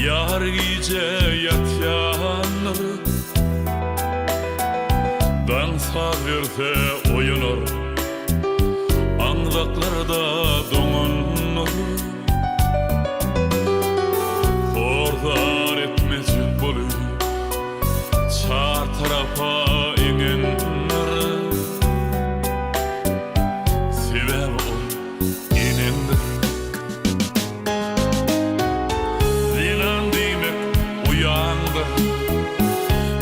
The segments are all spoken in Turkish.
Yar gece yatyanır, dansa verse oyunur, anlaklarda donunur. Ordar etmez bolu, çar tarafa inenir. Sebep ol inendir. Zinan demek uyandır,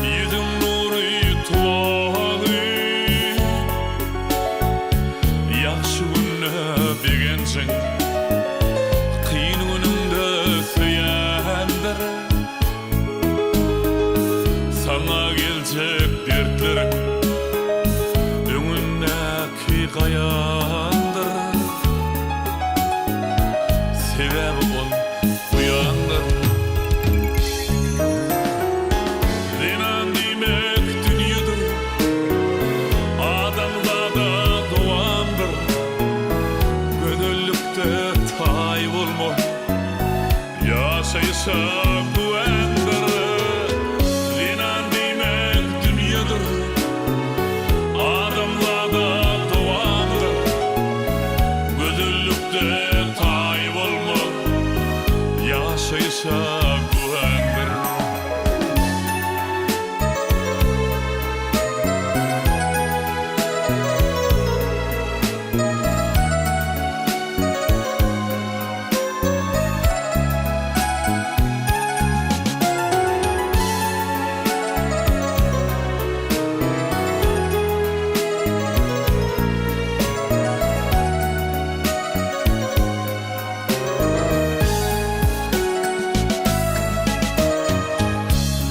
yüzüm nuru tuvağı. Yaxşı günne begensin, kıyın günümde söyendir. Sana gelecek dertlerim önündeki kayandır. Sebep ol uyandır. Zinan demek dünyadır, adamlarda doğandır. Gönüllükte tay olma, yaşayışa güvendir. Zinan demek dünyadır, adamlarda doğandır. Gönüllükte tay olma, yaşayışa güvendir.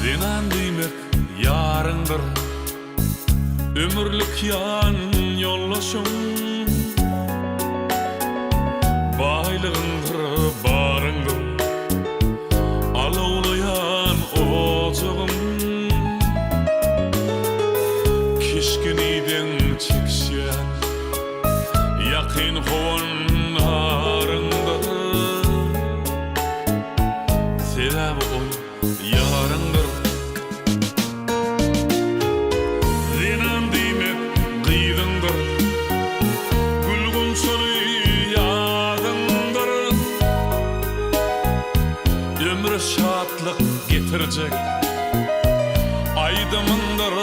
Zinan demek yarındır, ömürlük yan yollaşım. Baylığındır, barındır, alovlayan ocağım. Kişkiniden çekşen, yakın kovan narındır. Sebep ol yarındır. Zinan demek kıydındır, gülgün sonu yadındır. Ömrü şatlık getirecek aydımındır.